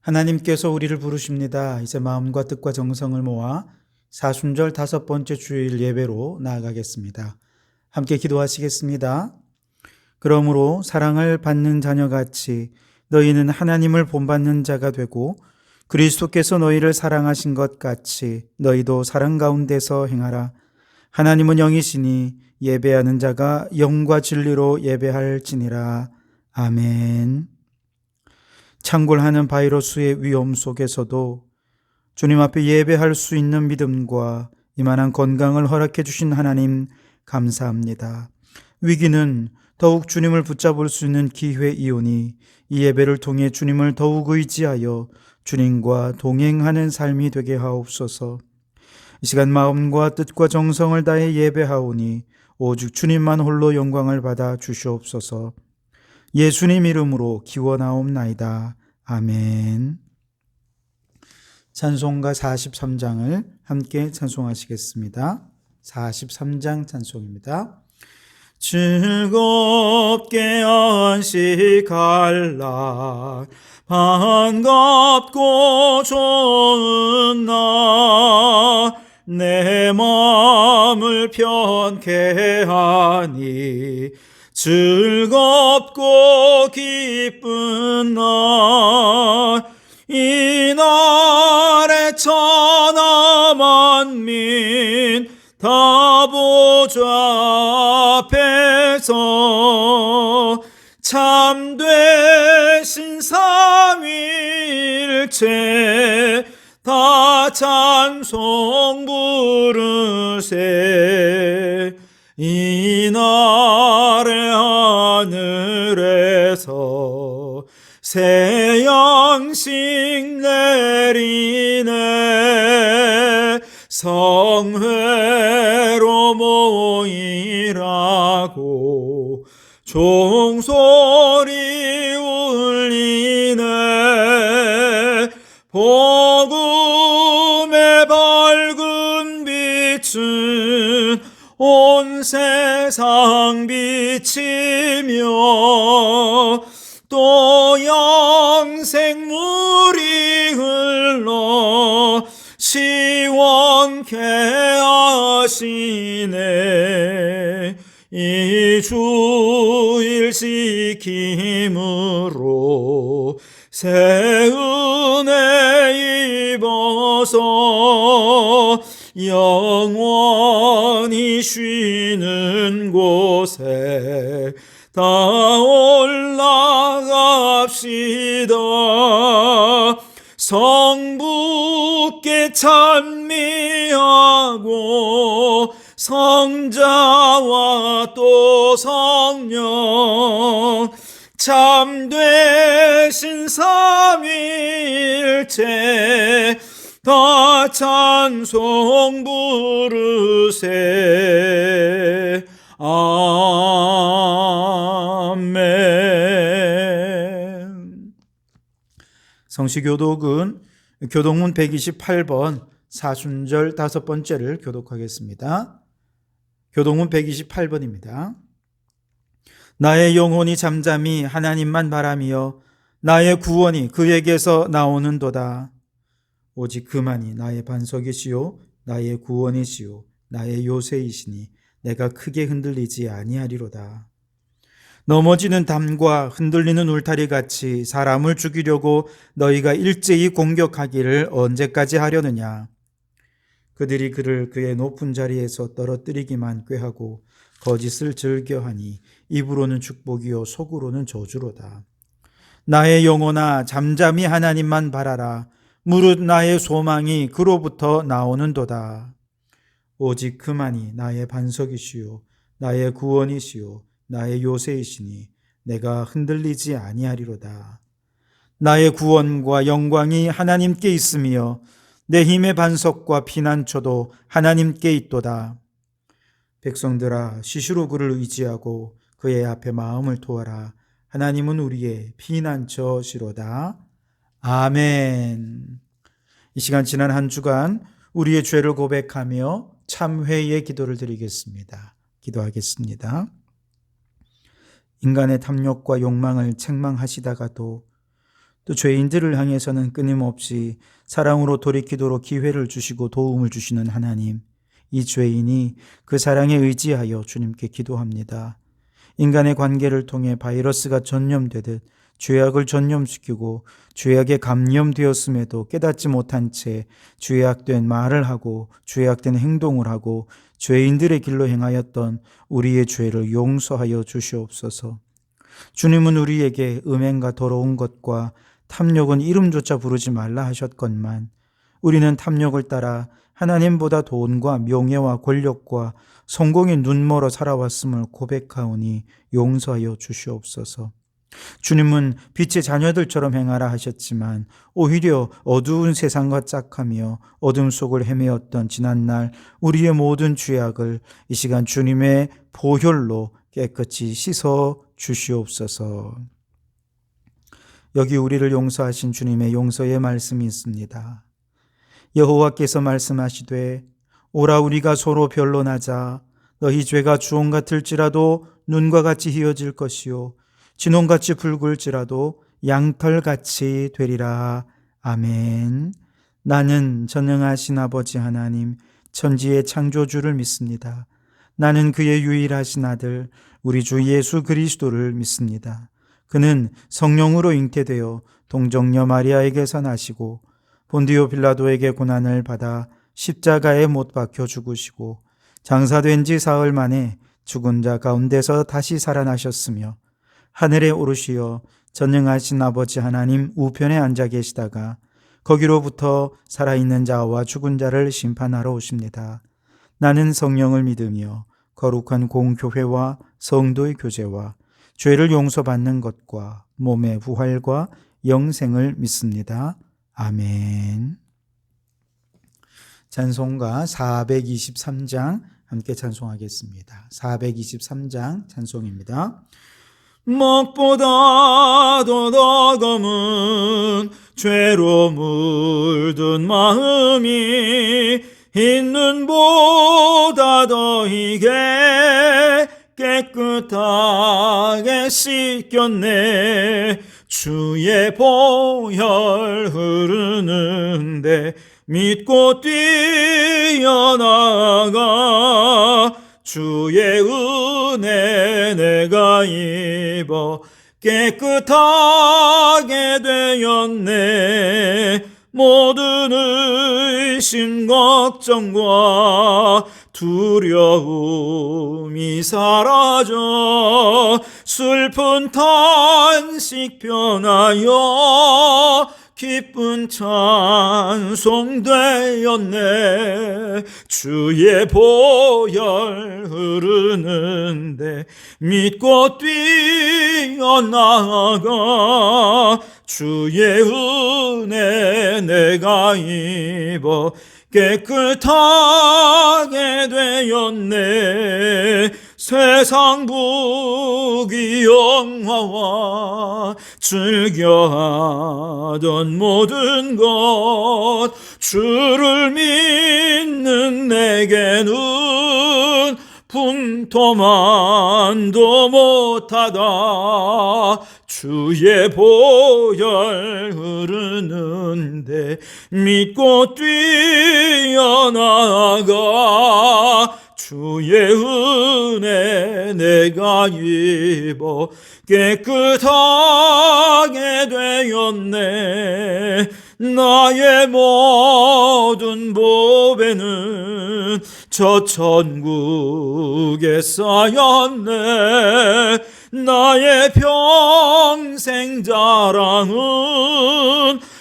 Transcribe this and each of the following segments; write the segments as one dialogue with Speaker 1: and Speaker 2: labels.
Speaker 1: 하나님께서 우리를 부르십니다. 이제 마음과 뜻과 정성을 모아 사순절 5번째 주일 예배로 나아가겠습니다. 함께 기도하시겠습니다. 그러므로 사랑을 받는 자녀같이 너희는 하나님을 본받는 자가 되고 그리스도께서 너희를 사랑하신 것 같이 너희도 사랑 가운데서 행하라. 하나님은 영이시니 예배하는 자가 영과 진리로 예배할지니라. 아멘. 창궐하는 바이러스의 위험 속에서도 주님 앞에 예배할 수 있는 믿음과 이만한 건강을 허락해 주신 하나님 감사합니다. 위기는 더욱 주님을 붙잡을 수 있는 기회이오니 이 예배를 통해 주님을 더욱 의지하여 주님과 동행하는 삶이 되게 하옵소서. 이 시간 마음과 뜻과 정성을 다해 예배하오니 오직 주님만 홀로 영광을 받아 주시옵소서. 예수님 이름으로 기원하옵나이다. 아멘. 찬송가 43장을 함께 찬송하시겠습니다. 43장 찬송입니다. 즐겁게 안식할 날 반갑고 좋은 날 내 마음을 편케 하니 즐겁고 기쁜 날 이날에 천하 만민 다 보좌 앞에서 참되신 삼위일체 다 찬송 부르세. 이날에 하늘에서 새 양식 내리네. 성회로 모이라고 종소리 울리네. 복음의 밝은 빛은 온 세상 비치며 또 영생물이 흘러 시원케 하시네. 이 주일 지킴으로 새 은혜 입어서 영원히 쉬는 곳에 다 올라갑시다. 성부께 찬미하고 성자와 또 성령 참되신 삼위일체 다 찬송 부르세. 아멘. 성시교독은 교독문 128번 사순절 5번째를 교독하겠습니다. 교독문 128번입니다. 나의 영혼이 잠잠히 하나님만 바라며 나의 구원이 그에게서 나오는도다. 오직 그만이 나의 반석이시요 나의 구원이시요 나의 요새이시니 내가 크게 흔들리지 아니하리로다. 넘어지는 담과 흔들리는 울타리 같이 사람을 죽이려고 너희가 일제히 공격하기를 언제까지 하려느냐. 그들이 그를 그의 높은 자리에서 떨어뜨리기만 꾀하고 거짓을 즐겨하니 입으로는 축복이요 속으로는 저주로다. 나의 영혼아 잠잠히 하나님만 바라라. 무릇 나의 소망이 그로부터 나오는도다. 오직 그만이 나의 반석이시요 나의 구원이시요 나의 요새이시니 내가 흔들리지 아니하리로다. 나의 구원과 영광이 하나님께 있으며 내 힘의 반석과 피난처도 하나님께 있도다. 백성들아 시시로 그를 의지하고 그의 앞에 마음을 토하라. 하나님은 우리의 피난처시로다. 아멘. 이 시간 지난 한 주간 우리의 죄를 고백하며 참회의 기도를 드리겠습니다. 기도하겠습니다. 인간의 탐욕과 욕망을 책망하시다가도 또 죄인들을 향해서는 끊임없이 사랑으로 돌이키도록 기회를 주시고 도움을 주시는 하나님, 이 죄인이 그 사랑에 의지하여 주님께 기도합니다. 인간의 관계를 통해 바이러스가 전염되듯 죄악을 전염시키고 죄악에 감염되었음에도 깨닫지 못한 채 죄악된 말을 하고 죄악된 행동을 하고 죄인들의 길로 행하였던 우리의 죄를 용서하여 주시옵소서. 주님은 우리에게 음행과 더러운 것과 탐욕은 이름조차 부르지 말라 하셨건만 우리는 탐욕을 따라 하나님보다 돈과 명예와 권력과 성공에 눈멀어 살아왔음을 고백하오니 용서하여 주시옵소서. 주님은 빛의 자녀들처럼 행하라 하셨지만 오히려 어두운 세상과 짝하며 어둠 속을 헤매었던 지난날 우리의 모든 죄악을 이 시간 주님의 보혈로 깨끗이 씻어 주시옵소서. 여기 우리를 용서하신 주님의 용서의 말씀이 있습니다. 여호와께서 말씀하시되 오라 우리가 서로 변론하자. 너희 죄가 주홍 같을지라도 눈과 같이 희어질 것이요 진홍같이 붉을지라도 양털같이 되리라. 아멘. 나는 전능하신 아버지 하나님 천지의 창조주를 믿습니다. 나는 그의 유일하신 아들 우리 주 예수 그리스도를 믿습니다. 그는 성령으로 잉태되어 동정녀 마리아에게서 나시고 본디오 빌라도에게 고난을 받아 십자가에 못 박혀 죽으시고 장사된 지 사흘 만에 죽은 자 가운데서 다시 살아나셨으며 하늘에 오르시어 전능하신 아버지 하나님 우편에 앉아 계시다가 거기로부터 살아있는 자와 죽은 자를 심판하러 오십니다. 나는 성령을 믿으며 거룩한 공교회와 성도의 교제와 죄를 용서받는 것과 몸의 부활과 영생을 믿습니다. 아멘. 찬송가 423장 함께 찬송하겠습니다. 423장 찬송입니다. 먹보다 더 검은 죄로 물든 마음이 흰눈보다 더 희게 깨끗하게 씻겼네. 주의 보혈 흐르는데 믿고 뛰어나가 주의 은혜 내가 입어 깨끗하게 되었네. 모든 의심 걱정과 두려움이 사라져 슬픈 탄식 변하여 기쁜 찬송 되었네. 주의 보혈 흐르는데 믿고 뛰어나가 주의 은혜 내가 입어 깨끗하게 되었네. 세상 부귀 영화와 즐겨하던 모든 것 주를 믿는 내게는 품토만도 못하다. 주의 보혈 흐르는데 믿고 뛰어나가 주의 은혜 내가 입어 깨끗하게 되었네. 나의 모든 보배는 저 천국에 쌓였네. 나의 평생 자랑은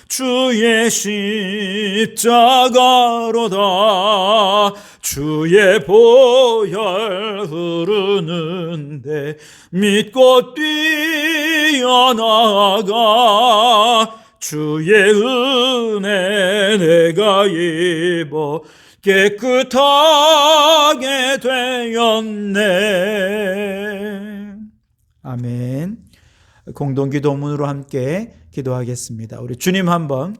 Speaker 1: 주의 십자가로다. 주의 보혈 흐르는데 믿고 뛰어나가 주의 은혜 내가 입어 깨끗하게 되었네. 아멘. 공동기도문으로 함께 기도하겠습니다. 우리 주님 한번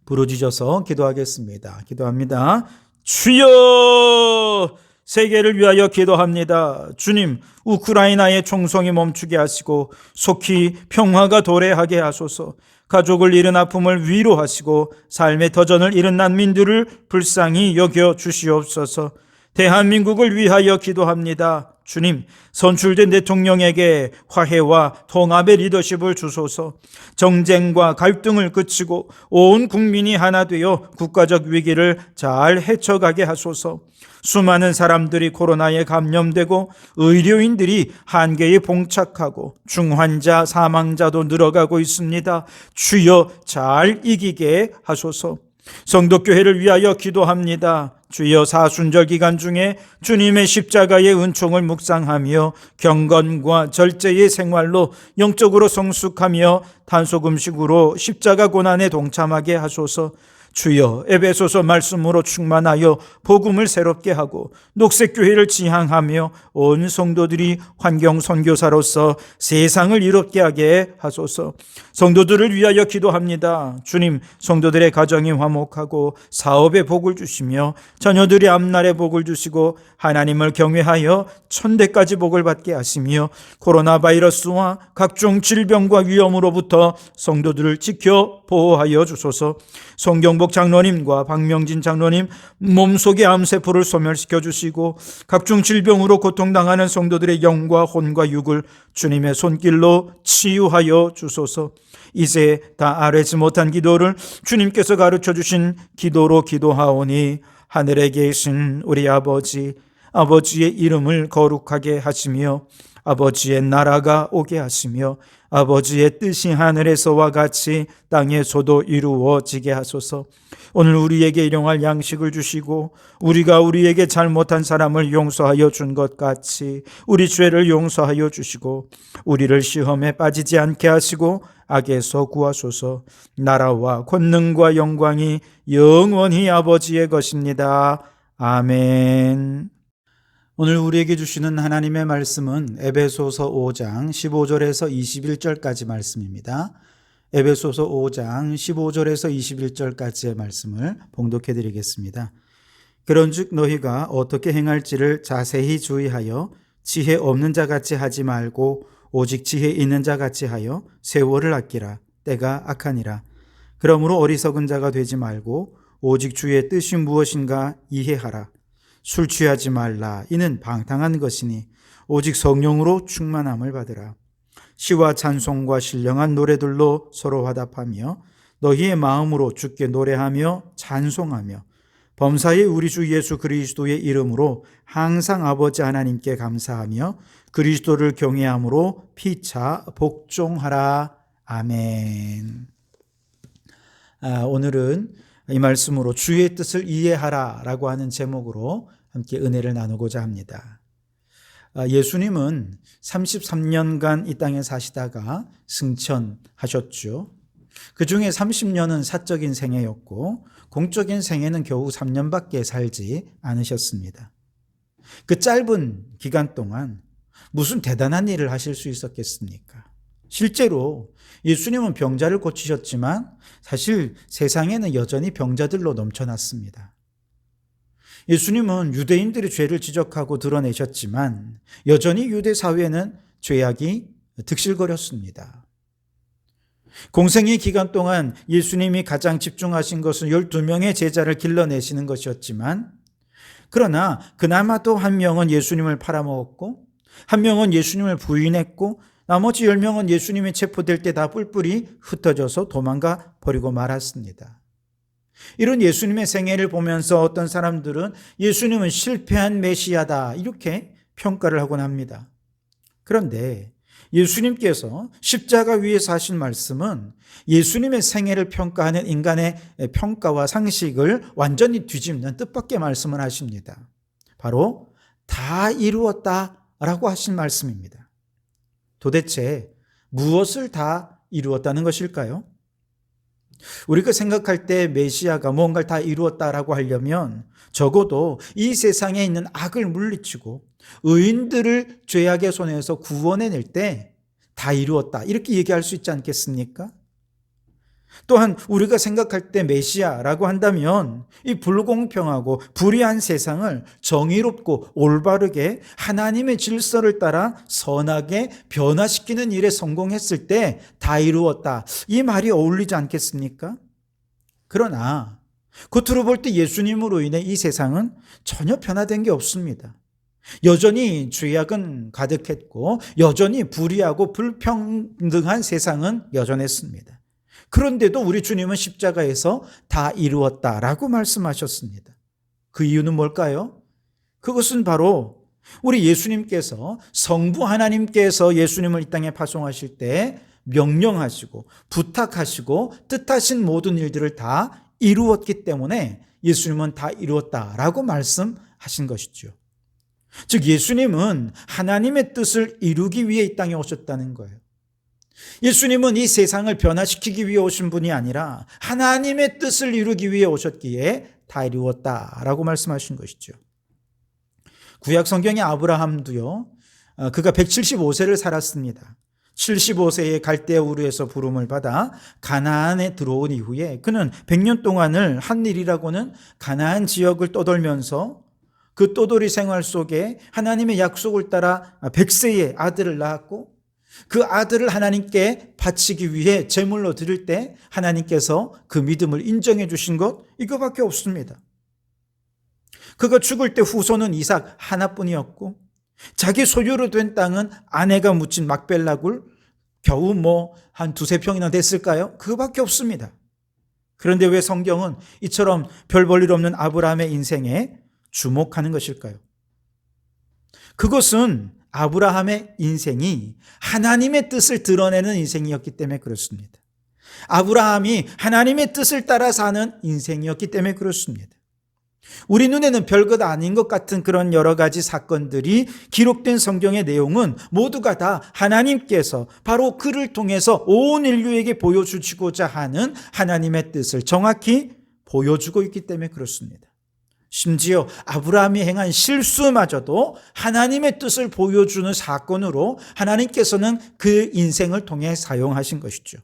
Speaker 1: 부르짖어서 기도하겠습니다. 기도합니다. 주여 세계를 위하여 기도합니다. 주님, 우크라이나의 총성이 멈추게 하시고 속히 평화가 도래하게 하소서. 가족을 잃은 아픔을 위로하시고 삶의 터전을 잃은 난민들을 불쌍히 여겨 주시옵소서. 대한민국을 위하여 기도합니다. 주님, 선출된 대통령에게 화해와 통합의 리더십을 주소서. 정쟁과 갈등을 그치고 온 국민이 하나 되어 국가적 위기를 잘 헤쳐가게 하소서. 수많은 사람들이 코로나에 감염되고 의료인들이 한계에 봉착하고 중환자, 사망자도 늘어가고 있습니다. 주여 잘 이기게 하소서. 성도교회를 위하여 기도합니다. 주여, 사순절 기간 중에 주님의 십자가의 은총을 묵상하며 경건과 절제의 생활로 영적으로 성숙하며 탄소금식으로 십자가 고난에 동참하게 하소서. 주여, 에베소서 말씀으로 충만하여 복음을 새롭게 하고 녹색교회를 지향하며 온 성도들이 환경선교사로서 세상을 이롭게 하게 하소서. 성도들을 위하여 기도합니다. 주님, 성도들의 가정이 화목하고 사업에 복을 주시며 자녀들이 앞날에 복을 주시고 하나님을 경외하여 천대까지 복을 받게 하시며 코로나 바이러스와 각종 질병과 위험으로부터 성도들을 지켜 보호하여 주소서. 송경복 장로님과 박명진 장로님 몸속의 암세포를 소멸시켜 주시고 각종 질병으로 고통당하는 성도들의 영과 혼과 육을 주님의 손길로 치유하여 주소서. 이제 다 아뢰지 못한 기도를 주님께서 가르쳐 주신 기도로 기도하오니 하늘에 계신 우리 아버지, 아버지의 이름을 거룩하게 하시며 아버지의 나라가 오게 하시며 아버지의 뜻이 하늘에서와 같이 땅에서도 이루어지게 하소서. 오늘 우리에게 일용할 양식을 주시고 우리가 우리에게 잘못한 사람을 용서하여 준 것 같이 우리 죄를 용서하여 주시고 우리를 시험에 빠지지 않게 하시고 악에서 구하소서. 나라와 권능과 영광이 영원히 아버지의 것입니다. 아멘. 오늘 우리에게 주시는 하나님의 말씀은 에베소서 5장 15절에서 21절까지 말씀입니다. 에베소서 5장 15절에서 21절까지의 말씀을 봉독해 드리겠습니다. 그런즉 너희가 어떻게 행할지를 자세히 주의하여 지혜 없는 자같이 하지 말고 오직 지혜 있는 자같이 하여 세월을 아끼라. 때가 악하니라. 그러므로 어리석은 자가 되지 말고 오직 주의 뜻이 무엇인가 이해하라. 술 취하지 말라. 이는 방탕한 것이니 오직 성령으로 충만함을 받으라. 시와 찬송과 신령한 노래들로 서로 화답하며 너희의 마음으로 주께 노래하며 찬송하며 범사의 우리 주 예수 그리스도의 이름으로 항상 아버지 하나님께 감사하며 그리스도를 경외함으로 피차 복종하라. 아멘. 오늘은 이 말씀으로 주의 뜻을 이해하라 라고 하는 제목으로 함께 은혜를 나누고자 합니다. 예수님은 33년간 이 땅에 사시다가 승천하셨죠. 그 중에 30년은 사적인 생애였고 공적인 생애는 겨우 3년밖에 살지 않으셨습니다. 그 짧은 기간 동안 무슨 대단한 일을 하실 수 있었겠습니까? 실제로 예수님은 병자를 고치셨지만 사실 세상에는 여전히 병자들로 넘쳐났습니다. 예수님은 유대인들의 죄를 지적하고 드러내셨지만 여전히 유대 사회에는 죄악이 득실거렸습니다. 공생의 기간 동안 예수님이 가장 집중하신 것은 12명의 제자를 길러내시는 것이었지만 그러나 그나마도 한 명은 예수님을 팔아먹었고 한 명은 예수님을 부인했고 나머지 10명은 예수님이 체포될 때 다 뿔뿔이 흩어져서 도망가 버리고 말았습니다. 이런 예수님의 생애를 보면서 어떤 사람들은 예수님은 실패한 메시아다 이렇게 평가를 하곤 합니다. 그런데 예수님께서 십자가 위에서 하신 말씀은 예수님의 생애를 평가하는 인간의 평가와 상식을 완전히 뒤집는 뜻밖의 말씀을 하십니다. 바로 다 이루었다라고 하신 말씀입니다. 도대체 무엇을 다 이루었다는 것일까요? 우리가 생각할 때 메시아가 무언가를 다 이루었다라고 하려면 적어도 이 세상에 있는 악을 물리치고 의인들을 죄악의 손에서 구원해낼 때 다 이루었다 이렇게 얘기할 수 있지 않겠습니까? 또한 우리가 생각할 때 메시아라고 한다면 이 불공평하고 불의한 세상을 정의롭고 올바르게 하나님의 질서를 따라 선하게 변화시키는 일에 성공했을 때 다 이루었다. 이 말이 어울리지 않겠습니까? 그러나 겉으로 볼 때 예수님으로 인해 이 세상은 전혀 변화된 게 없습니다. 여전히 죄악은 가득했고 여전히 불의하고 불평등한 세상은 여전했습니다. 그런데도 우리 주님은 십자가에서 다 이루었다라고 말씀하셨습니다. 그 이유는 뭘까요? 그것은 바로 우리 예수님께서 성부 하나님께서 예수님을 이 땅에 파송하실 때 명령하시고 부탁하시고 뜻하신 모든 일들을 다 이루었기 때문에 예수님은 다 이루었다라고 말씀하신 것이죠. 즉 예수님은 하나님의 뜻을 이루기 위해 이 땅에 오셨다는 거예요. 예수님은 이 세상을 변화시키기 위해 오신 분이 아니라 하나님의 뜻을 이루기 위해 오셨기에 다 이루었다라고 말씀하신 것이죠. 구약 성경의 아브라함도요, 그가 175세를 살았습니다. 75세에 갈대아 우르에서 부름을 받아 가나안에 들어온 이후에 그는 100년 동안을 한 일이라고는 가나안 지역을 떠돌면서 그 떠돌이 생활 속에 하나님의 약속을 따라 100세의 아들을 낳았고 그 아들을 하나님께 바치기 위해 제물로 드릴 때 하나님께서 그 믿음을 인정해 주신 것 이거밖에 없습니다. 그가 죽을 때 후손은 이삭 하나뿐이었고 자기 소유로 된 땅은 아내가 묻힌 막벨라굴 겨우 한 두세 평이나 됐을까요? 그거밖에 없습니다. 그런데 왜 성경은 이처럼 별 볼 일 없는 아브라함의 인생에 주목하는 것일까요? 그것은 아브라함의 인생이 하나님의 뜻을 드러내는 인생이었기 때문에 그렇습니다. 아브라함이 하나님의 뜻을 따라 사는 인생이었기 때문에 그렇습니다. 우리 눈에는 별것 아닌 것 같은 그런 여러 가지 사건들이 기록된 성경의 내용은 모두가 다 하나님께서 바로 그를 통해서 온 인류에게 보여주시고자 하는 하나님의 뜻을 정확히 보여주고 있기 때문에 그렇습니다. 심지어 아브라함이 행한 실수마저도 하나님의 뜻을 보여주는 사건으로 하나님께서는 그 인생을 통해 사용하신 것이죠.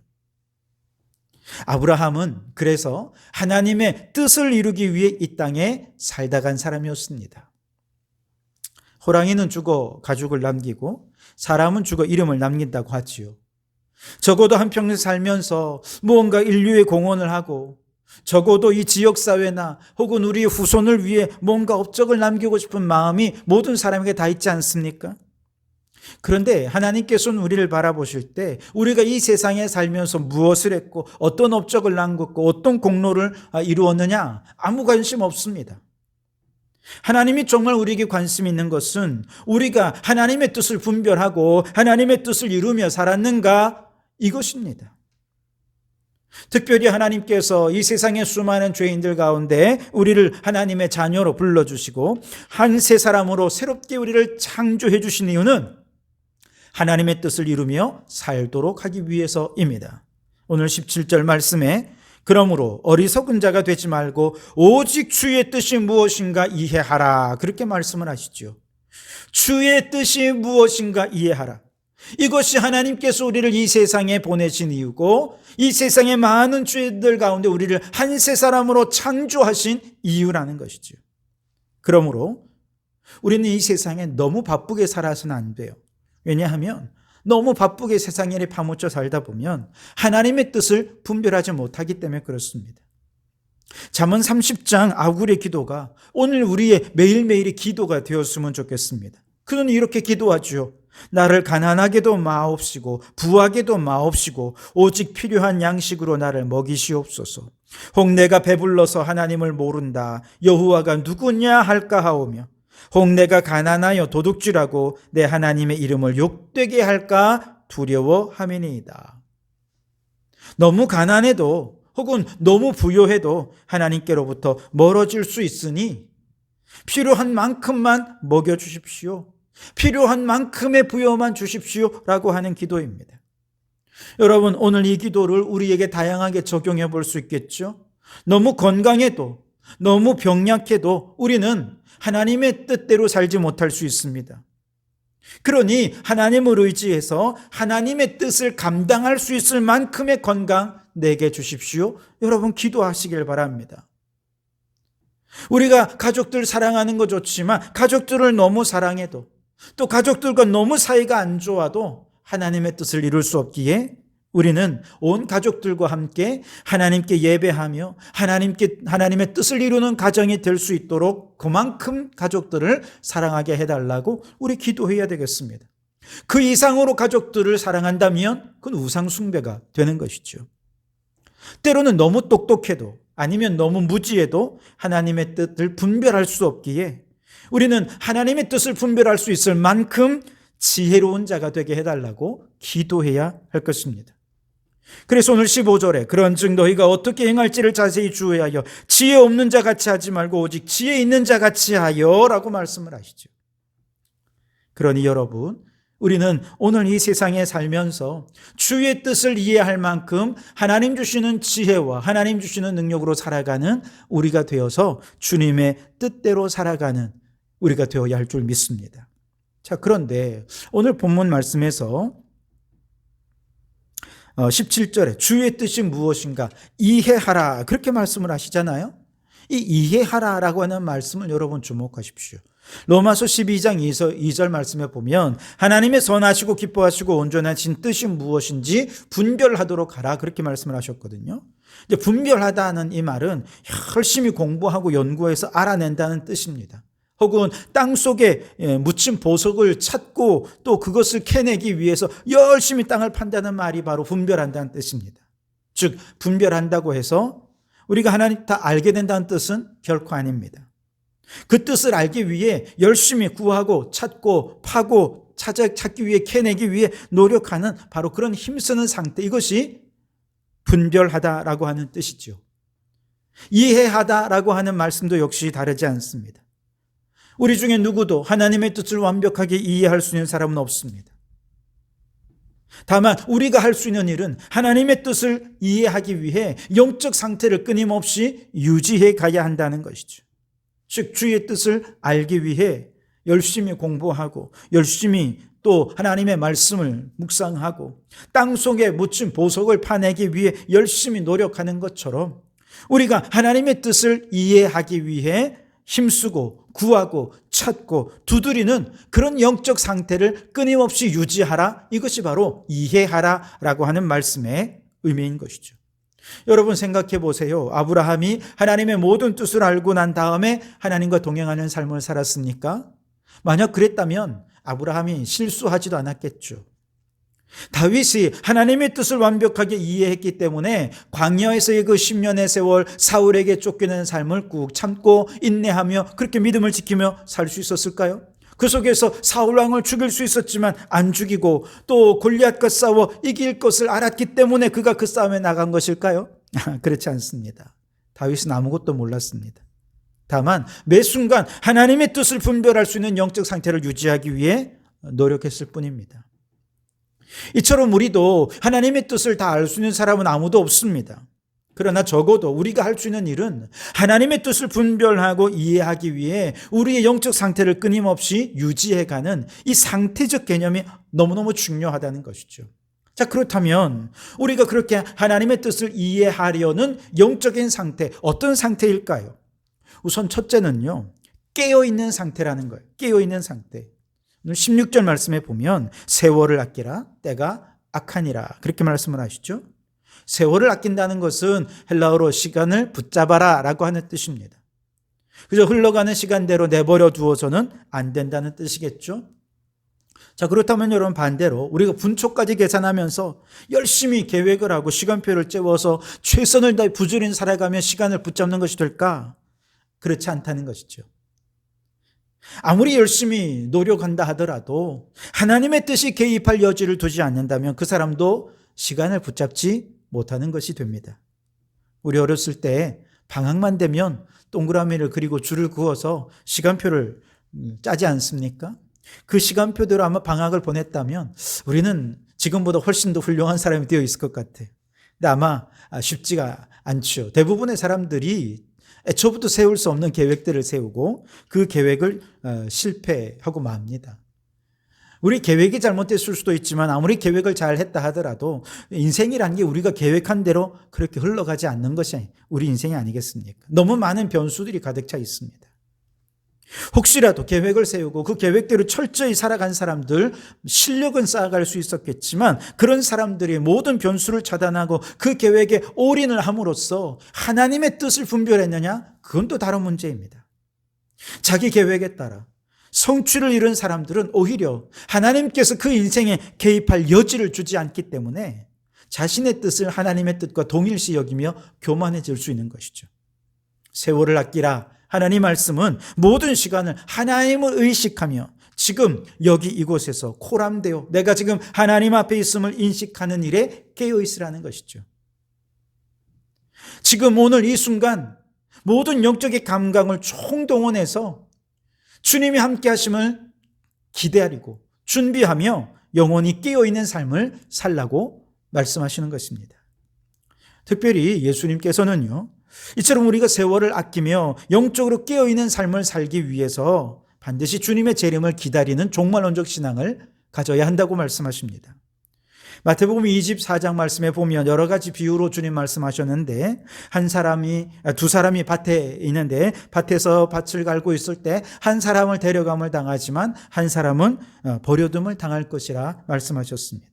Speaker 1: 아브라함은 그래서 하나님의 뜻을 이루기 위해 이 땅에 살다 간 사람이었습니다. 호랑이는 죽어 가죽을 남기고 사람은 죽어 이름을 남긴다고 하지요. 적어도 한평생 살면서 무언가 인류의 공헌을 하고 적어도 이 지역사회나 혹은 우리의 후손을 위해 뭔가 업적을 남기고 싶은 마음이 모든 사람에게 다 있지 않습니까? 그런데 하나님께서는 우리를 바라보실 때 우리가 이 세상에 살면서 무엇을 했고 어떤 업적을 남겼고 어떤 공로를 이루었느냐 아무 관심 없습니다. 하나님이 정말 우리에게 관심 있는 것은 우리가 하나님의 뜻을 분별하고 하나님의 뜻을 이루며 살았는가 이것입니다. 특별히 하나님께서 이 세상의 수많은 죄인들 가운데 우리를 하나님의 자녀로 불러주시고 한 새 사람으로 새롭게 우리를 창조해 주신 이유는 하나님의 뜻을 이루며 살도록 하기 위해서입니다. 오늘 17절 말씀에 그러므로 어리석은 자가 되지 말고 오직 주의 뜻이 무엇인가 이해하라 그렇게 말씀을 하시죠. 주의 뜻이 무엇인가 이해하라. 이것이 하나님께서 우리를 이 세상에 보내신 이유고 이 세상의 많은 죄들 가운데 우리를 한 새 사람으로 창조하신 이유라는 것이죠. 그러므로 우리는 이 세상에 너무 바쁘게 살아서는 안 돼요. 왜냐하면 너무 바쁘게 세상 일에 파묻혀 살다 보면 하나님의 뜻을 분별하지 못하기 때문에 그렇습니다. 잠언 30장 아굴의 기도가 오늘 우리의 매일매일의 기도가 되었으면 좋겠습니다. 그는 이렇게 기도하죠. 나를 가난하게도 마옵시고 부하게도 마옵시고 오직 필요한 양식으로 나를 먹이시옵소서. 혹 내가 배불러서 하나님을 모른다 여호와가 누구냐 할까 하오며 혹 내가 가난하여 도둑질하고 내 하나님의 이름을 욕되게 할까 두려워함이니이다. 너무 가난해도 혹은 너무 부요해도 하나님께로부터 멀어질 수 있으니 필요한 만큼만 먹여주십시오. 필요한 만큼의 부여만 주십시오라고 하는 기도입니다. 여러분 오늘 이 기도를 우리에게 다양하게 적용해 볼 수 있겠죠? 너무 건강해도 너무 병약해도 우리는 하나님의 뜻대로 살지 못할 수 있습니다. 그러니 하나님을 의지해서 하나님의 뜻을 감당할 수 있을 만큼의 건강 내게 주십시오. 여러분 기도하시길 바랍니다. 우리가 가족들 사랑하는 거 좋지만 가족들을 너무 사랑해도 또 가족들과 너무 사이가 안 좋아도 하나님의 뜻을 이룰 수 없기에 우리는 온 가족들과 함께 하나님께 예배하며 하나님의 뜻을 이루는 가정이 될 수 있도록 그만큼 가족들을 사랑하게 해달라고 우리 기도해야 되겠습니다. 그 이상으로 가족들을 사랑한다면 그건 우상 숭배가 되는 것이죠. 때로는 너무 똑똑해도 아니면 너무 무지해도 하나님의 뜻을 분별할 수 없기에 우리는 하나님의 뜻을 분별할 수 있을 만큼 지혜로운 자가 되게 해달라고 기도해야 할 것입니다. 그래서 오늘 15절에 그런즉 너희가 어떻게 행할지를 자세히 주의하여 지혜 없는 자 같이 하지 말고 오직 지혜 있는 자 같이 하여 라고 말씀을 하시죠. 그러니 여러분, 우리는 오늘 이 세상에 살면서 주의 뜻을 이해할 만큼 하나님 주시는 지혜와 하나님 주시는 능력으로 살아가는 우리가 되어서 주님의 뜻대로 살아가는 우리가 되어야 할 줄 믿습니다. 자, 그런데 오늘 본문 말씀에서 17절에 주의 뜻이 무엇인가 이해하라 그렇게 말씀을 하시잖아요. 이 이해하라라고 하는 말씀을 여러분 주목하십시오. 로마서 12장 2절 말씀에 보면 하나님의 선하시고 기뻐하시고 온전하신 뜻이 무엇인지 분별하도록 하라 그렇게 말씀을 하셨거든요. 이제 분별하다는 이 말은 열심히 공부하고 연구해서 알아낸다는 뜻입니다. 혹은 땅 속에 묻힌 보석을 찾고 또 그것을 캐내기 위해서 열심히 땅을 판다는 말이 바로 분별한다는 뜻입니다. 즉 분별한다고 해서 우리가 하나님 다 알게 된다는 뜻은 결코 아닙니다. 그 뜻을 알기 위해 열심히 구하고 찾고 파고 찾기 위해 캐내기 위해 노력하는 바로 그런 힘쓰는 상태, 이것이 분별하다라고 하는 뜻이죠. 이해하다라고 하는 말씀도 역시 다르지 않습니다. 우리 중에 누구도 하나님의 뜻을 완벽하게 이해할 수 있는 사람은 없습니다. 다만 우리가 할 수 있는 일은 하나님의 뜻을 이해하기 위해 영적 상태를 끊임없이 유지해 가야 한다는 것이죠. 즉 주의 뜻을 알기 위해 열심히 공부하고 열심히 또 하나님의 말씀을 묵상하고 땅 속에 묻힌 보석을 파내기 위해 열심히 노력하는 것처럼 우리가 하나님의 뜻을 이해하기 위해 힘쓰고 구하고 찾고 두드리는 그런 영적 상태를 끊임없이 유지하라, 이것이 바로 이해하라라고 하는 말씀의 의미인 것이죠. 여러분 생각해 보세요. 아브라함이 하나님의 모든 뜻을 알고 난 다음에 하나님과 동행하는 삶을 살았습니까? 만약 그랬다면 아브라함이 실수하지도 않았겠죠. 다윗이 하나님의 뜻을 완벽하게 이해했기 때문에 광야에서의 그 10년의 세월 사울에게 쫓기는 삶을 꾹 참고 인내하며 그렇게 믿음을 지키며 살 수 있었을까요? 그 속에서 사울 왕을 죽일 수 있었지만 안 죽이고 또 골리앗과 싸워 이길 것을 알았기 때문에 그가 그 싸움에 나간 것일까요? 그렇지 않습니다. 다윗은 아무것도 몰랐습니다. 다만 매 순간 하나님의 뜻을 분별할 수 있는 영적 상태를 유지하기 위해 노력했을 뿐입니다. 이처럼 우리도 하나님의 뜻을 다 알 수 있는 사람은 아무도 없습니다. 그러나 적어도 우리가 할 수 있는 일은 하나님의 뜻을 분별하고 이해하기 위해 우리의 영적 상태를 끊임없이 유지해가는 이 상태적 개념이 너무너무 중요하다는 것이죠. 자, 그렇다면 우리가 그렇게 하나님의 뜻을 이해하려는 영적인 상태, 어떤 상태일까요? 우선 첫째는요, 깨어있는 상태라는 거예요. 깨어있는 상태. 16절 말씀에 보면 세월을 아끼라 때가 악하니라 그렇게 말씀을 하시죠. 세월을 아낀다는 것은 헬라어로 시간을 붙잡아라 라고 하는 뜻입니다. 그저 흘러가는 시간대로 내버려 두어서는 안 된다는 뜻이겠죠. 자, 그렇다면 여러분 반대로 우리가 분초까지 계산하면서 열심히 계획을 하고 시간표를 채워서 최선을 다해 부지런히 살아가며 시간을 붙잡는 것이 될까? 그렇지 않다는 것이죠. 아무리 열심히 노력한다 하더라도 하나님의 뜻이 개입할 여지를 두지 않는다면 그 사람도 시간을 붙잡지 못하는 것이 됩니다. 우리 어렸을 때 방학만 되면 동그라미를 그리고 줄을 그어서 시간표를 짜지 않습니까? 그 시간표대로 아마 방학을 보냈다면 우리는 지금보다 훨씬 더 훌륭한 사람이 되어 있을 것 같아요. 근데 아마 쉽지가 않죠. 대부분의 사람들이 애초부터 세울 수 없는 계획들을 세우고 그 계획을 실패하고 맙니다. 우리 계획이 잘못됐을 수도 있지만 아무리 계획을 잘 했다 하더라도 인생이라는 게 우리가 계획한 대로 그렇게 흘러가지 않는 것이 우리 인생이 아니겠습니까? 너무 많은 변수들이 가득 차 있습니다. 혹시라도 계획을 세우고 그 계획대로 철저히 살아간 사람들, 실력은 쌓아갈 수 있었겠지만 그런 사람들이 모든 변수를 차단하고 그 계획에 올인을 함으로써 하나님의 뜻을 분별했느냐? 그건 또 다른 문제입니다. 자기 계획에 따라 성취를 이룬 사람들은 오히려 하나님께서 그 인생에 개입할 여지를 주지 않기 때문에 자신의 뜻을 하나님의 뜻과 동일시 여기며 교만해질 수 있는 것이죠. 세월을 아끼라. 하나님 말씀은 모든 시간을 하나님을 의식하며 지금 여기 이곳에서 코람되어 내가 지금 하나님 앞에 있음을 인식하는 일에 깨어 있으라는 것이죠. 지금 오늘 이 순간 모든 영적인 감각을 총동원해서 주님이 함께 하심을 기대하리고 준비하며 영원히 깨어있는 삶을 살라고 말씀하시는 것입니다. 특별히 예수님께서는요, 이처럼 우리가 세월을 아끼며 영적으로 깨어있는 삶을 살기 위해서 반드시 주님의 재림을 기다리는 종말론적 신앙을 가져야 한다고 말씀하십니다. 마태복음 24장 말씀에 보면 여러 가지 비유로 주님 말씀하셨는데 두 사람이 밭에 있는데 밭에서 밭을 갈고 있을 때 한 사람을 데려감을 당하지만 한 사람은 버려둠을 당할 것이라 말씀하셨습니다.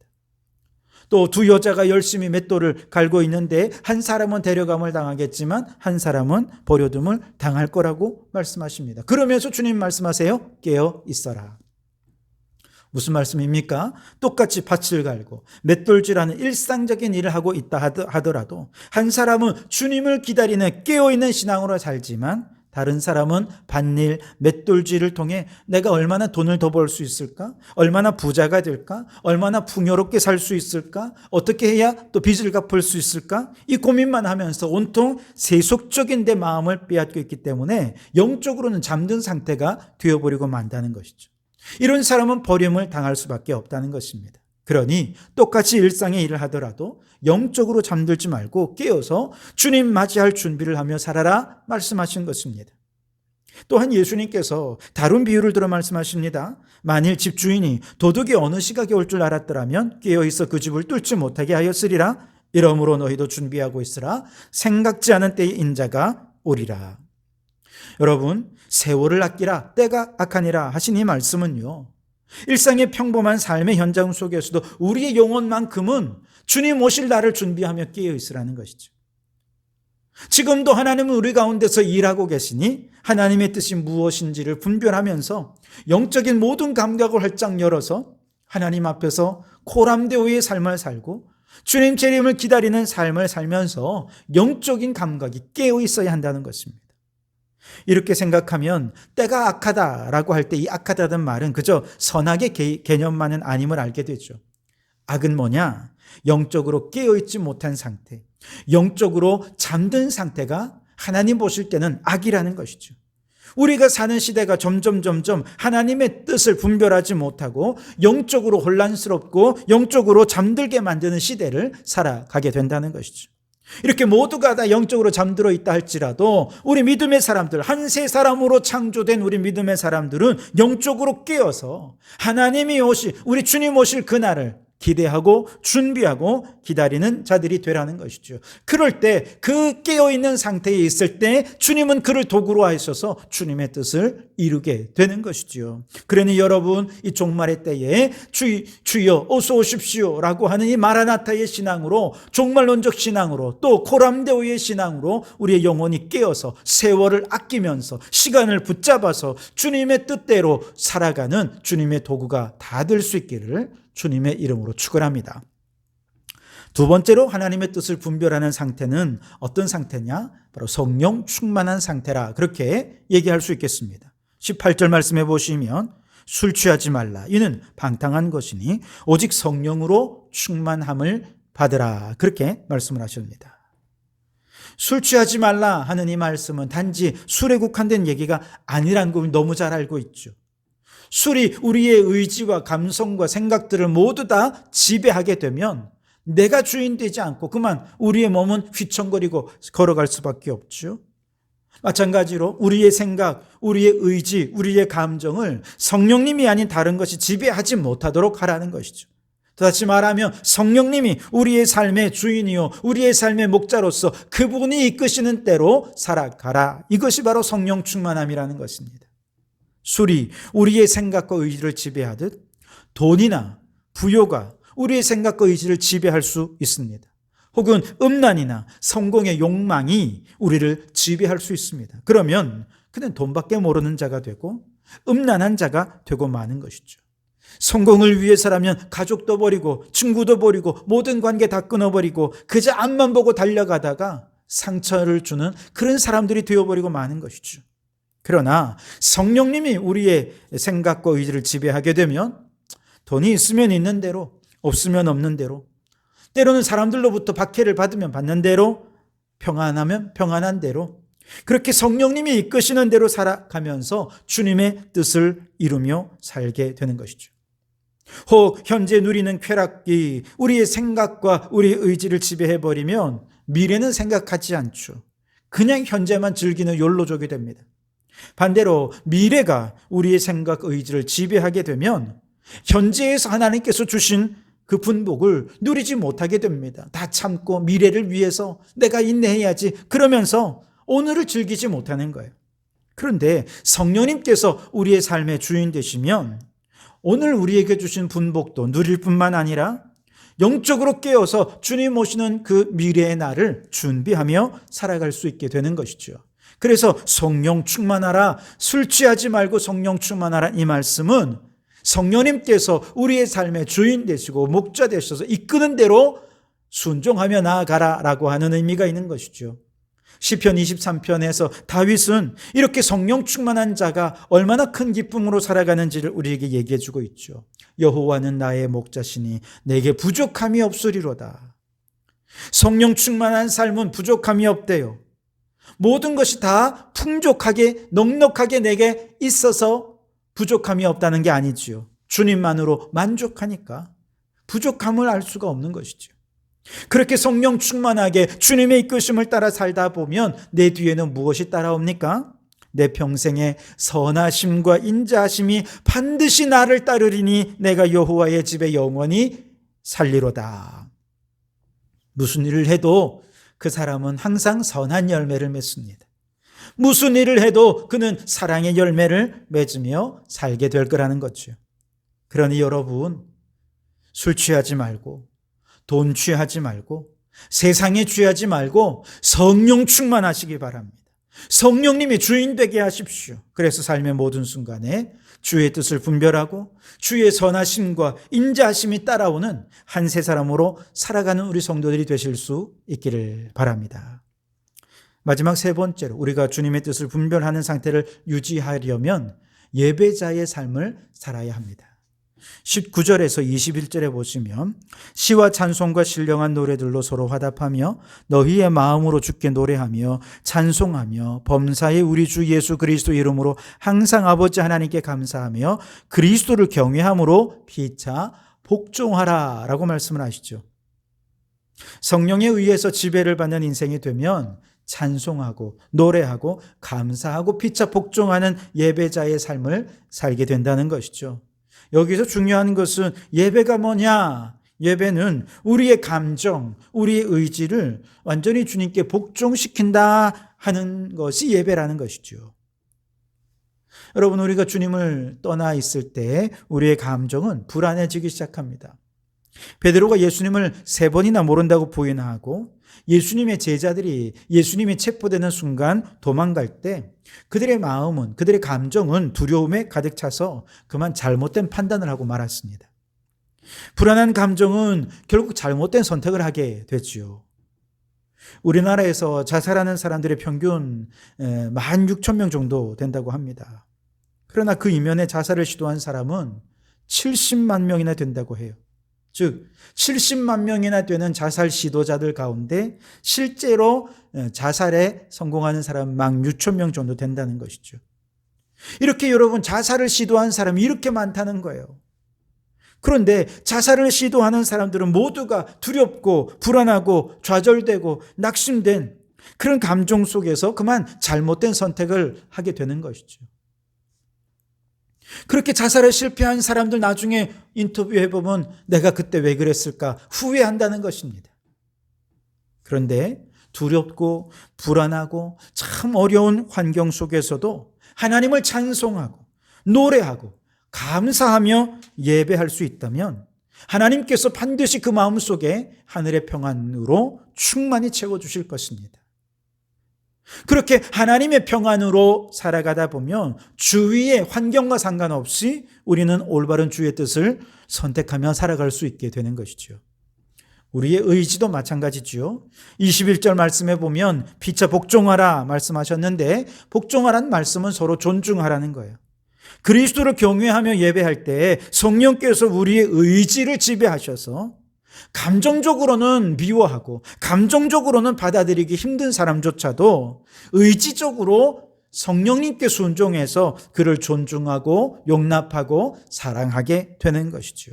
Speaker 1: 또 두 여자가 열심히 맷돌을 갈고 있는데 한 사람은 데려감을 당하겠지만 한 사람은 버려둠을 당할 거라고 말씀하십니다. 그러면서 주님 말씀하세요. 깨어 있어라. 무슨 말씀입니까? 똑같이 밭을 갈고 맷돌질하는 일상적인 일을 하고 있다 하더라도 한 사람은 주님을 기다리는 깨어있는 신앙으로 살지만 다른 사람은 밭일, 맷돌질을 통해 내가 얼마나 돈을 더 벌 수 있을까? 얼마나 부자가 될까? 얼마나 풍요롭게 살 수 있을까? 어떻게 해야 또 빚을 갚을 수 있을까? 이 고민만 하면서 온통 세속적인 데 마음을 빼앗고 있기 때문에 영적으로는 잠든 상태가 되어버리고 만다는 것이죠. 이런 사람은 버림을 당할 수밖에 없다는 것입니다. 그러니 똑같이 일상의 일을 하더라도 영적으로 잠들지 말고 깨어서 주님 맞이할 준비를 하며 살아라 말씀하신 것입니다. 또한 예수님께서 다른 비유를 들어 말씀하십니다. 만일 집주인이 도둑이 어느 시각에 올 줄 알았더라면 깨어있어 그 집을 뚫지 못하게 하였으리라. 이러므로 너희도 준비하고 있으라. 생각지 않은 때에 인자가 오리라. 여러분, 세월을 아끼라 때가 악하니라 하신 이 말씀은요, 일상의 평범한 삶의 현장 속에서도 우리의 영혼만큼은 주님 오실 날을 준비하며 깨어 있으라는 것이죠. 지금도 하나님은 우리 가운데서 일하고 계시니 하나님의 뜻이 무엇인지를 분별하면서 영적인 모든 감각을 활짝 열어서 하나님 앞에서 코람데오의 삶을 살고 주님 재림을 기다리는 삶을 살면서 영적인 감각이 깨어 있어야 한다는 것입니다. 이렇게 생각하면 때가 악하다라고 할 때 이 악하다는 말은 그저 선악의 개념만은 아님을 알게 되죠. 악은 뭐냐? 영적으로 깨어있지 못한 상태, 영적으로 잠든 상태가 하나님 보실 때는 악이라는 것이죠. 우리가 사는 시대가 점점 하나님의 뜻을 분별하지 못하고 영적으로 혼란스럽고 영적으로 잠들게 만드는 시대를 살아가게 된다는 것이죠. 이렇게 모두가 다 영적으로 잠들어 있다 할지라도 우리 믿음의 사람들, 한 세 사람으로 창조된 우리 믿음의 사람들은 영적으로 깨어서 하나님이 우리 주님 오실 그날을 기대하고 준비하고 기다리는 자들이 되라는 것이죠. 그럴 때 그 깨어있는 상태에 있을 때 주님은 그를 도구로 하셔서 주님의 뜻을 이루게 되는 것이죠. 그러니 여러분, 이 종말의 때에 주여 어서 오십시오 라고 하는 이 마라나타의 신앙으로, 종말론적 신앙으로, 또 코람데오의 신앙으로 우리의 영혼이 깨어서 세월을 아끼면서 시간을 붙잡아서 주님의 뜻대로 살아가는 주님의 도구가 다 될 수 있기를 주님의 이름으로 축원합니다. 두 번째로 하나님의 뜻을 분별하는 상태는 어떤 상태냐? 바로 성령 충만한 상태라, 그렇게 얘기할 수 있겠습니다. 18절 말씀해 보시면 술 취하지 말라. 이는 방탕한 것이니 오직 성령으로 충만함을 받으라. 그렇게 말씀을 하십니다. 술 취하지 말라 하는 이 말씀은 단지 술에 국한된 얘기가 아니라는 걸 너무 잘 알고 있죠. 술이 우리의 의지와 감성과 생각들을 모두 다 지배하게 되면 내가 주인 되지 않고 그만 우리의 몸은 휘청거리고 걸어갈 수밖에 없죠. 마찬가지로 우리의 생각, 우리의 의지, 우리의 감정을 성령님이 아닌 다른 것이 지배하지 못하도록 하라는 것이죠. 다시 말하면 성령님이 우리의 삶의 주인이요 우리의 삶의 목자로서 그분이 이끄시는 대로 살아가라. 이것이 바로 성령 충만함이라는 것입니다. 술이 우리의 생각과 의지를 지배하듯 돈이나 부요가 우리의 생각과 의지를 지배할 수 있습니다. 혹은 음란이나 성공의 욕망이 우리를 지배할 수 있습니다. 그러면 그는 돈밖에 모르는 자가 되고 음란한 자가 되고 마는 것이죠. 성공을 위해서라면 가족도 버리고 친구도 버리고 모든 관계 다 끊어버리고 그저 앞만 보고 달려가다가 상처를 주는 그런 사람들이 되어버리고 마는 것이죠. 그러나 성령님이 우리의 생각과 의지를 지배하게 되면 돈이 있으면 있는 대로, 없으면 없는 대로, 때로는 사람들로부터 박해를 받으면 받는 대로, 평안하면 평안한 대로, 그렇게 성령님이 이끄시는 대로 살아가면서 주님의 뜻을 이루며 살게 되는 것이죠. 혹 현재 누리는 쾌락이 우리의 생각과 우리의 의지를 지배해버리면 미래는 생각하지 않죠. 그냥 현재만 즐기는 욜로족이 됩니다. 반대로 미래가 우리의 생각, 의지를 지배하게 되면 현재에서 하나님께서 주신 그 분복을 누리지 못하게 됩니다. 다 참고 미래를 위해서 내가 인내해야지 그러면서 오늘을 즐기지 못하는 거예요. 그런데 성령님께서 우리의 삶의 주인 되시면 오늘 우리에게 주신 분복도 누릴 뿐만 아니라 영적으로 깨어서 주님 오시는 그 미래의 날을 준비하며 살아갈 수 있게 되는 것이죠. 그래서 성령 충만하라, 술 취하지 말고 성령 충만하라, 이 말씀은 성령님께서 우리의 삶의 주인 되시고 목자 되셔서 이끄는 대로 순종하며 나아가라 라고 하는 의미가 있는 것이죠. 시편 23편에서 다윗은 이렇게 성령 충만한 자가 얼마나 큰 기쁨으로 살아가는지를 우리에게 얘기해 주고 있죠. 여호와는 나의 목자시니 내게 부족함이 없으리로다. 성령 충만한 삶은 부족함이 없대요. 모든 것이 다 풍족하게 넉넉하게 내게 있어서 부족함이 없다는 게 아니지요. 주님만으로 만족하니까 부족함을 알 수가 없는 것이죠. 그렇게 성령 충만하게 주님의 이끄심을 따라 살다 보면 내 뒤에는 무엇이 따라옵니까? 내 평생의 선하심과 인자하심이 반드시 나를 따르리니 내가 여호와의 집에 영원히 살리로다. 무슨 일을 해도 그 사람은 항상 선한 열매를 맺습니다. 무슨 일을 해도 그는 사랑의 열매를 맺으며 살게 될 거라는 거죠. 그러니 여러분, 술 취하지 말고 돈 취하지 말고 세상에 취하지 말고 성령 충만하시기 바랍니다. 성령님이 주인 되게 하십시오. 그래서 삶의 모든 순간에 주의 뜻을 분별하고 주의 선하심과 인자하심이 따라오는 한 세 사람으로 살아가는 우리 성도들이 되실 수 있기를 바랍니다. 마지막 세 번째로 우리가 주님의 뜻을 분별하는 상태를 유지하려면 예배자의 삶을 살아야 합니다. 19절에서 21절에 보시면 시와 찬송과 신령한 노래들로 서로 화답하며 너희의 마음으로 주께 노래하며 찬송하며 범사의 우리 주 예수 그리스도 이름으로 항상 아버지 하나님께 감사하며 그리스도를 경외함으로 피차 복종하라 라고 말씀을 하시죠. 성령에 의해서 지배를 받는 인생이 되면 찬송하고 노래하고 감사하고 피차 복종하는 예배자의 삶을 살게 된다는 것이죠. 여기서 중요한 것은 예배가 뭐냐? 예배는 우리의 감정, 우리의 의지를 완전히 주님께 복종시킨다 하는 것이 예배라는 것이죠. 여러분, 우리가 주님을 떠나 있을 때 우리의 감정은 불안해지기 시작합니다. 베드로가 예수님을 3번이나 모른다고 부인하고 예수님의 제자들이 예수님이 체포되는 순간 도망갈 때 그들의 마음은, 그들의 감정은 두려움에 가득 차서 그만 잘못된 판단을 하고 말았습니다. 불안한 감정은 결국 잘못된 선택을 하게 되지요. 우리나라에서 자살하는 사람들의 평균 16,000명 정도 된다고 합니다. 그러나 그 이면에 자살을 시도한 사람은 70만 명이나 된다고 해요. 즉 70만 명이나 되는 자살 시도자들 가운데 실제로 자살에 성공하는 사람 16,000명 정도 된다는 것이죠. 이렇게 여러분 자살을 시도한 사람이 이렇게 많다는 거예요. 그런데 자살을 시도하는 사람들은 모두가 두렵고 불안하고 좌절되고 낙심된 그런 감정 속에서 그만 잘못된 선택을 하게 되는 것이죠. 그렇게 자살에 실패한 사람들 나중에 인터뷰해보면 내가 그때 왜 그랬을까 후회한다는 것입니다. 그런데 두렵고 불안하고 참 어려운 환경 속에서도 하나님을 찬송하고 노래하고 감사하며 예배할 수 있다면 하나님께서 반드시 그 마음속에 하늘의 평안으로 충만히 채워주실 것입니다. 그렇게 하나님의 평안으로 살아가다 보면 주위의 환경과 상관없이 우리는 올바른 주의 뜻을 선택하며 살아갈 수 있게 되는 것이죠. 우리의 의지도 마찬가지죠. 21절 말씀에 보면 피차 복종하라 말씀하셨는데 복종하라는 말씀은 서로 존중하라는 거예요. 그리스도를 경외하며 예배할 때 성령께서 우리의 의지를 지배하셔서 감정적으로는 미워하고 감정적으로는 받아들이기 힘든 사람조차도 의지적으로 성령님께 순종해서 그를 존중하고 용납하고 사랑하게 되는 것이죠.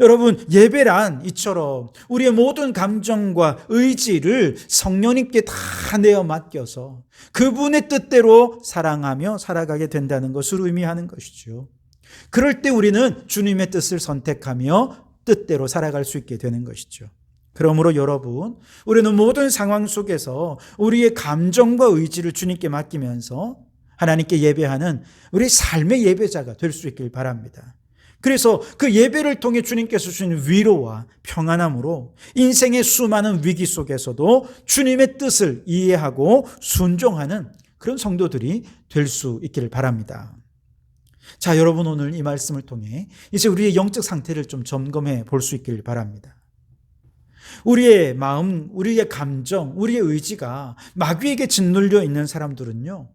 Speaker 1: 여러분, 예배란 이처럼 우리의 모든 감정과 의지를 성령님께 다 내어 맡겨서 그분의 뜻대로 사랑하며 살아가게 된다는 것을 의미하는 것이죠. 그럴 때 우리는 주님의 뜻을 선택하며 뜻대로 살아갈 수 있게 되는 것이죠. 그러므로 여러분, 우리는 모든 상황 속에서 우리의 감정과 의지를 주님께 맡기면서 하나님께 예배하는 우리 삶의 예배자가 될 수 있길 바랍니다. 그래서 그 예배를 통해 주님께서 주신 위로와 평안함으로 인생의 수많은 위기 속에서도 주님의 뜻을 이해하고 순종하는 그런 성도들이 될 수 있기를 바랍니다. 자, 여러분, 오늘 이 말씀을 통해 이제 우리의 영적 상태를 좀 점검해 볼 수 있기를 바랍니다. 우리의 마음, 우리의 감정, 우리의 의지가 마귀에게 짓눌려 있는 사람들은요,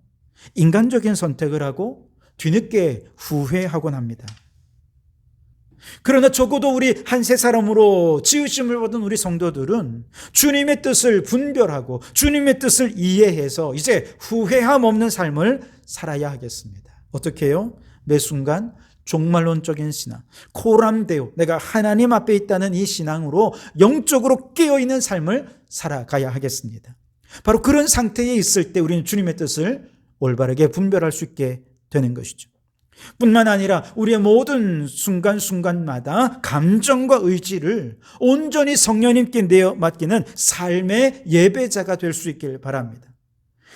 Speaker 1: 인간적인 선택을 하고 뒤늦게 후회하곤 합니다. 그러나 적어도 우리 한 세 사람으로 지으심을 받은 우리 성도들은 주님의 뜻을 분별하고 주님의 뜻을 이해해서 이제 후회함 없는 삶을 살아야 하겠습니다. 어떻게 해요? 매 순간 종말론적인 신앙, 코람데오, 내가 하나님 앞에 있다는 이 신앙으로 영적으로 깨어있는 삶을 살아가야 하겠습니다. 바로 그런 상태에 있을 때 우리는 주님의 뜻을 올바르게 분별할 수 있게 되는 것이죠. 뿐만 아니라 우리의 모든 순간순간마다 감정과 의지를 온전히 성령님께 내어 맡기는 삶의 예배자가 될 수 있길 바랍니다.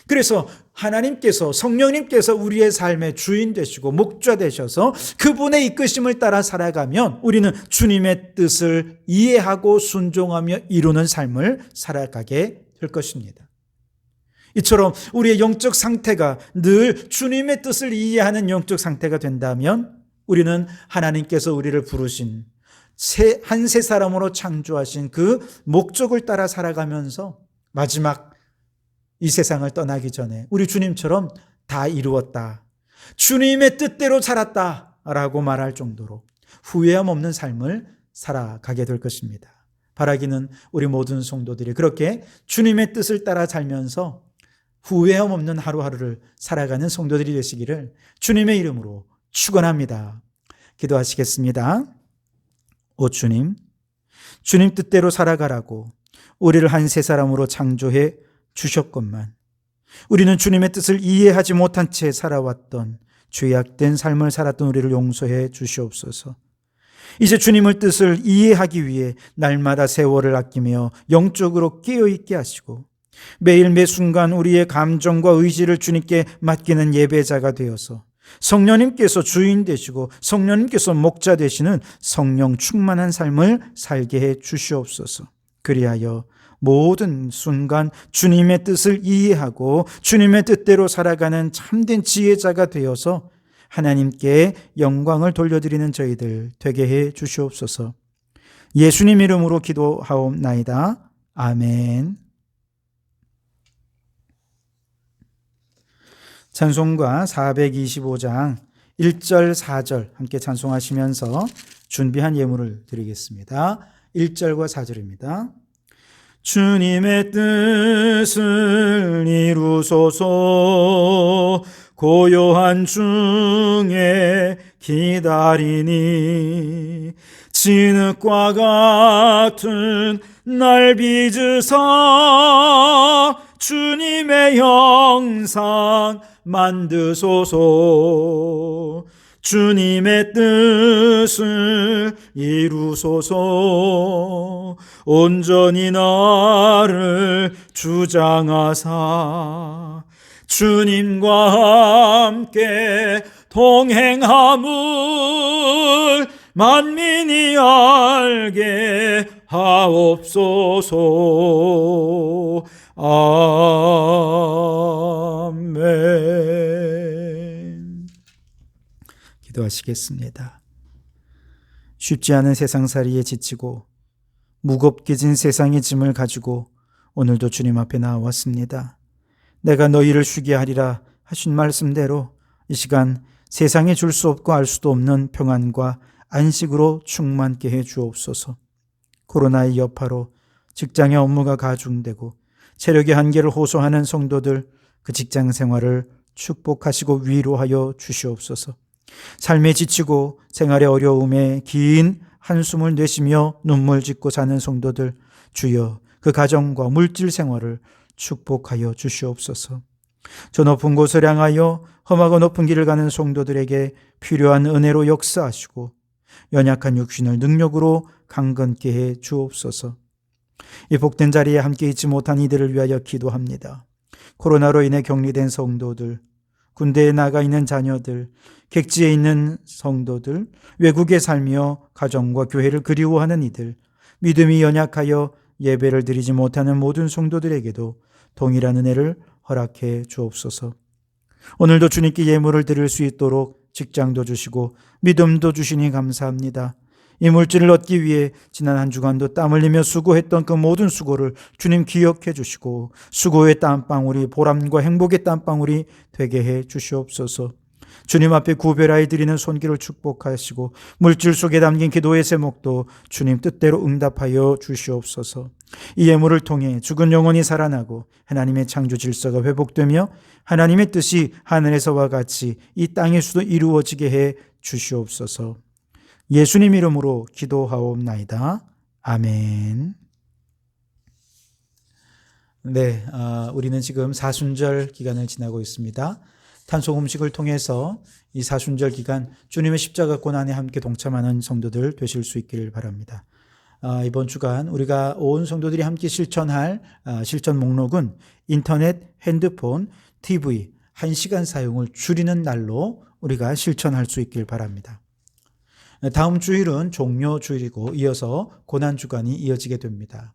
Speaker 1: 그래서 하나님께서, 성령님께서 우리의 삶의 주인 되시고 목자 되셔서 그분의 이끄심을 따라 살아가면 우리는 주님의 뜻을 이해하고 순종하며 이루는 삶을 살아가게 될 것입니다. 이처럼 우리의 영적 상태가 늘 주님의 뜻을 이해하는 영적 상태가 된다면 우리는 하나님께서 우리를 부르신 한 세 사람으로 창조하신 그 목적을 따라 살아가면서 마지막 이 세상을 떠나기 전에 우리 주님처럼 다 이루었다, 주님의 뜻대로 살았다 라고 말할 정도로 후회함 없는 삶을 살아가게 될 것입니다. 바라기는 우리 모든 성도들이 그렇게 주님의 뜻을 따라 살면서 후회함 없는 하루하루를 살아가는 성도들이 되시기를 주님의 이름으로 축원합니다. 기도하시겠습니다. 오 주님, 주님 뜻대로 살아가라고 우리를 한 세 사람으로 창조해 주셨건만 우리는 주님의 뜻을 이해하지 못한 채 살아왔던 죄악된 삶을 살았던 우리를 용서해 주시옵소서. 이제 주님의 뜻을 이해하기 위해 날마다 세월을 아끼며 영적으로 깨어있게 하시고 매일 매 순간 우리의 감정과 의지를 주님께 맡기는 예배자가 되어서 성령님께서 주인 되시고 성령님께서 목자 되시는 성령 충만한 삶을 살게 해 주시옵소서. 그리하여 모든 순간 주님의 뜻을 이해하고 주님의 뜻대로 살아가는 참된 지혜자가 되어서 하나님께 영광을 돌려드리는 저희들 되게 해 주시옵소서. 예수님 이름으로 기도하옵나이다. 아멘. 찬송가 425장 1절 4절 함께 찬송하시면서 준비한 예물을 드리겠습니다. 1절과 4절입니다. 주님의 뜻을 이루소서. 고요한 중에 기다리니 진흙과 같은 날 빚으사 주님의 형상 만드소서. 주님의 뜻을 이루소서. 온전히 나를 주장하사 주님과 함께 동행함을 만민이 알게 하옵소서. 아멘. 기도하시겠습니다. 쉽지 않은 세상살이에 지치고 무겁게 진 세상의 짐을 가지고 오늘도 주님 앞에 나왔습니다. 내가 너희를 쉬게 하리라 하신 말씀대로 이 시간 세상에 줄 수 없고 알 수도 없는 평안과 안식으로 충만케 해 주옵소서. 코로나의 여파로 직장의 업무가 가중되고 체력의 한계를 호소하는 성도들, 그 직장 생활을 축복하시고 위로하여 주시옵소서. 삶에 지치고 생활의 어려움에 긴 한숨을 내쉬며 눈물 짓고 사는 성도들, 주여 그 가정과 물질 생활을 축복하여 주시옵소서. 저 높은 곳을 향하여 험하고 높은 길을 가는 성도들에게 필요한 은혜로 역사하시고 연약한 육신을 능력으로 강건케 해 주옵소서. 이 복된 자리에 함께 있지 못한 이들을 위하여 기도합니다. 코로나로 인해 격리된 성도들, 군대에 나가 있는 자녀들, 객지에 있는 성도들, 외국에 살며 가정과 교회를 그리워하는 이들, 믿음이 연약하여 예배를 드리지 못하는 모든 성도들에게도 동일한 은혜를 허락해 주옵소서. 오늘도 주님께 예물을 드릴 수 있도록 직장도 주시고 믿음도 주시니 감사합니다. 이 물질을 얻기 위해 지난 한 주간도 땀 흘리며 수고했던 그 모든 수고를 주님 기억해 주시고 수고의 땀방울이 보람과 행복의 땀방울이 되게 해 주시옵소서. 주님 앞에 구별하여 드리는 손길을 축복하시고 물질 속에 담긴 기도의 제목도 주님 뜻대로 응답하여 주시옵소서. 이 예물을 통해 죽은 영혼이 살아나고 하나님의 창조 질서가 회복되며 하나님의 뜻이 하늘에서와 같이 이 땅에서도 이루어지게 해 주시옵소서. 예수님 이름으로 기도하옵나이다. 아멘. 네, 우리는 지금 사순절 기간을 지나고 있습니다. 탄소 음식을 통해서 이 사순절 기간 주님의 십자가 고난에 함께 동참하는 성도들 되실 수 있기를 바랍니다. 이번 주간 우리가 온 성도들이 함께 실천할 실천 목록은 인터넷, 핸드폰, TV 1시간 사용을 줄이는 날로 우리가 실천할 수 있길 바랍니다. 다음 주일은 종료 주일이고 이어서 고난 주간이 이어지게 됩니다.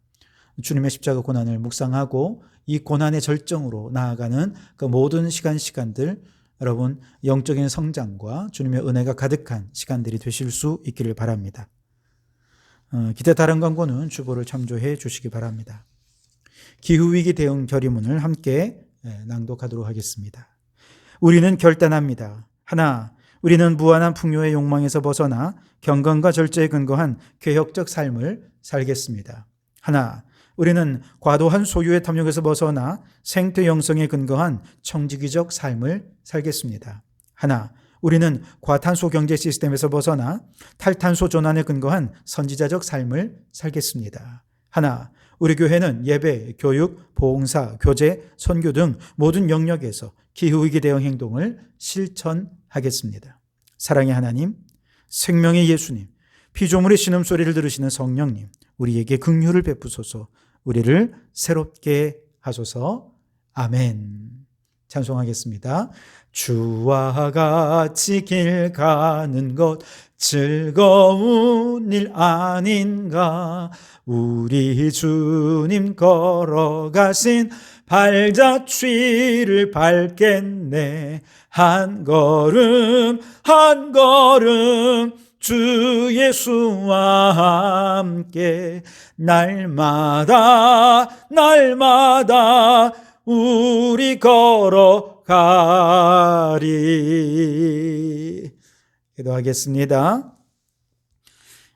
Speaker 1: 주님의 십자가 고난을 묵상하고 이 고난의 절정으로 나아가는 그 모든 시간들 여러분 영적인 성장과 주님의 은혜가 가득한 시간들이 되실 수 있기를 바랍니다. 기타 다른 광고는 주보를 참조해 주시기 바랍니다. 기후위기 대응 결의문을 함께 낭독하도록 하겠습니다. 우리는 결단합니다. 하나, 우리는 무한한 풍요의 욕망에서 벗어나 경건과 절제에 근거한 개혁적 삶을 살겠습니다. 하나, 우리는 과도한 소유의 탐욕에서 벗어나 생태 영성에 근거한 청지기적 삶을 살겠습니다. 하나, 우리는 과탄소 경제 시스템에서 벗어나 탈탄소 전환에 근거한 선지자적 삶을 살겠습니다. 하나, 우리 교회는 예배, 교육, 봉사, 교제, 선교 등 모든 영역에서 기후위기 대응 행동을 실천하겠습니다. 사랑의 하나님, 생명의 예수님, 피조물의 신음소리를 들으시는 성령님, 우리에게 긍휼을 베푸소서. 우리를 새롭게 하소서. 아멘. 찬송하겠습니다. 주와 같이 길 가는 것 즐거운 일 아닌가. 우리 주님 걸어가신 발자취를 밟겠네. 한 걸음 한 걸음 주 예수와 함께 날마다 우리 걸어가리. 기도하겠습니다.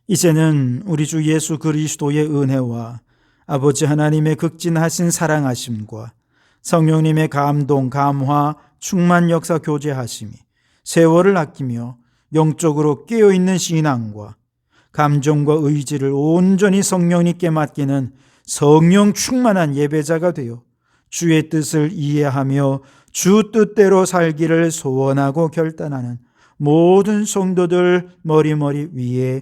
Speaker 1: 이제는 우리 주 예수 그리스도의 은혜와 아버지 하나님의 극진하신 사랑하심과 성령님의 감동, 감화, 충만 역사 교제하심이 세월을 아끼며 영적으로 깨어있는 신앙과 감정과 의지를 온전히 성령님께 맡기는 성령 충만한 예배자가 되어 주의 뜻을 이해하며 주 뜻대로 살기를 소원하고 결단하는 모든 성도들 머리머리 위에,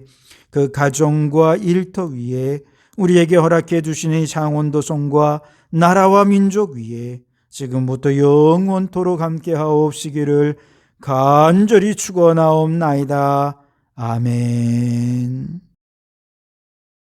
Speaker 1: 그 가정과 일터 위에, 우리에게 허락해 주신 이 장원도성과 나라와 민족 위에 지금부터 영원토록 함께 하옵시기를 간절히 축원하옵나이다. 아멘.